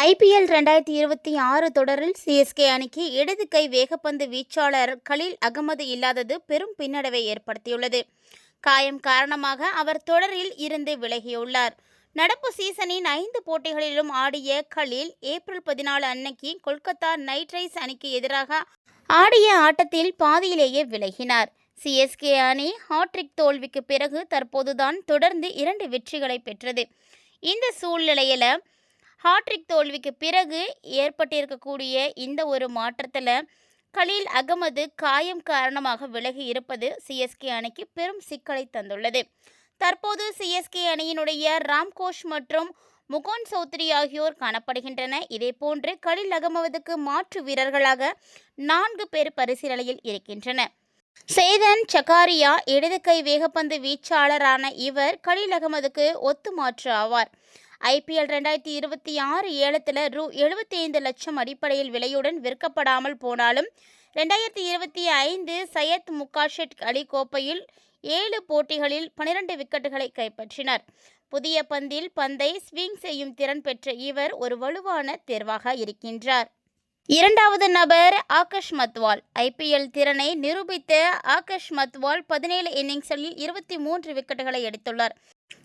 IPL 2026 தொடரில் CSK அணிக்கு இடது கை வேகப்பந்து வீச்சாளர் கலீல் அகமது இல்லாதது பெரும் பின்னடைவை ஏற்படுத்தியுள்ளது. காயம் காரணமாக அவர் தொடரில் இருந்து விலகியுள்ளார். நடப்பு சீசனின் 5 போட்டிகளிலும் ஆடிய கலீல் ஏப்ரல் 14 அன்னைக்கு கொல்கத்தா நைட் ரைடர்ஸ் அணிக்கு எதிராக ஆடிய ஆட்டத்தில் பாதியிலேயே விலகினார். சிஎஸ்கே அணி ஹாட்ரிக் தோல்விக்கு பிறகு தற்போதுதான் தொடர்ந்து 2 வெற்றிகளை பெற்றது. இந்த சூழ்நிலையில் ஹாட்ரிக் தோல்விக்கு பிறகு ஏற்பட்டிருக்கக்கூடிய இந்த ஒரு மாற்றத்தில் கலீல் அகமது காயம் காரணமாக விலகி இருப்பது சிஎஸ்கே அணிக்கு பெரும் சிக்கலை தந்துள்ளது. தற்போது சிஎஸ்கே அணியினுடைய ராம்கோஷ் மற்றும் முகோன் சௌத்ரி ஆகியோர் காணப்படுகின்றன. இதேபோன்று கலீல் அகமதுக்கு மாற்று வீரர்களாக 4 பேர் பரிசீலனையில் இருக்கின்றனர். சேதன் சகாரியா இடது கை வேகப்பந்து வீச்சாளரான இவர் கலீல் அகமதுக்கு ஒத்து மாற்று ஆவார். ஐபிஎல் 2026 ஏலத்தில் ரூ.75 லட்சம் அடிப்படையில் விலையுடன் விற்கப்படாமல் போனாலும் 2025 சையத் முகாஷித் அலி கோப்பையில் 7 போட்டிகளில் 12 விக்கெட்டுகளை கைப்பற்றினார். புதிய பந்தில் பந்தை ஸ்விங் செய்யும் திறன் பெற்ற இவர் ஒரு வலுவான தேர்வாக இருக்கின்றார். இரண்டாவது நபர் ஆகாஷ் மத்வால். ஐபிஎல் திறனை நிரூபித்த ஆகாஷ் மத்வால் 17 இன்னிங்ஸில் 23 விக்கெட்டுகளை எடுத்துள்ளார்.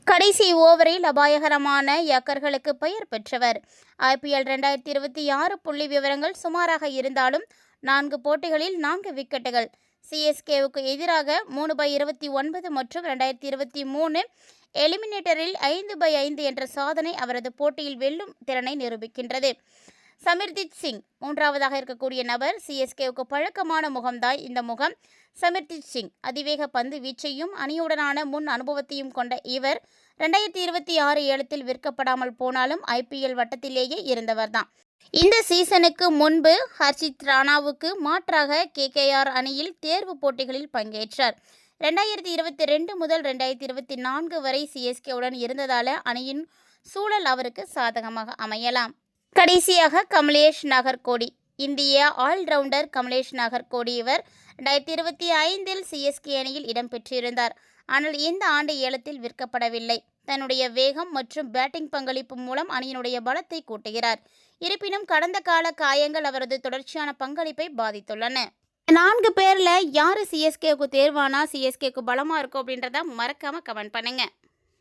கடைசி ஓவரில் அபாயகரமான யாக்கர்களுக்கு பெயர் பெற்றவர். ஐபிஎல் 2026 புள்ளி விவரங்கள் சுமாராக இருந்தாலும் 4 போட்டிகளில் 4 விக்கெட்டுகள். சிஎஸ்கேவுக்கு எதிராக 3/29 மற்றும் 2023 எலிமினேட்டரில் 5/5 என்ற சாதனை அவரது போட்டியில் வெல்லும் திறனை நிரூபிக்கின்றது. சமிர்ஜித் சிங் மூன்றாவதாக இருக்கக்கூடிய நபர். சிஎஸ்கேவுக்கு பழக்கமான முகம்தான் இந்த முகம். சமிர்ஜித் சிங் அதிவேக பந்து வீச்சையும் அணியுடனான முன் அனுபவத்தையும் கொண்ட இவர் 2026 ஏலத்தில் விற்கப்படாமல் போனாலும் ஐபிஎல் வட்டத்திலேயே இருந்தவர்தான். இந்த சீசனுக்கு முன்பு ஹர்ஷித் ராணாவுக்கு மாற்றாக கேகேஆர் அணியில் தேர்வு போட்டிகளில் பங்கேற்றார். 2022 முதல் 2024 வரை சிஎஸ்கேவுடன் இருந்ததால அணியின் சூழல் அவருக்கு சாதகமாக அமையலாம். கடைசியாக கமலேஷ் நாகர்கோடி. இந்திய ஆல்ரவுண்டர் கமலேஷ் நாகர்கோடி இவர் 2025 சிஎஸ்கே அணியில் இடம்பெற்றிருந்தார். ஆனால் இந்த ஆண்டு ஏலத்தில் விற்கப்படவில்லை. தன்னுடைய வேகம் மற்றும் பேட்டிங் பங்களிப்பு மூலம் அணியினுடைய பலத்தை கூட்டுகிறார். இருப்பினும் கடந்த கால காயங்கள் அவரது தொடர்ச்சியான பங்களிப்பை பாதித்துள்ளன. 4 பேரில் யார் சிஎஸ்கேவுக்கு தேர்வானா சிஎஸ்கேவுக்கு பலமாக இருக்கும் அப்படின்றத மறக்காமல் கமெண்ட் பண்ணுங்கள்.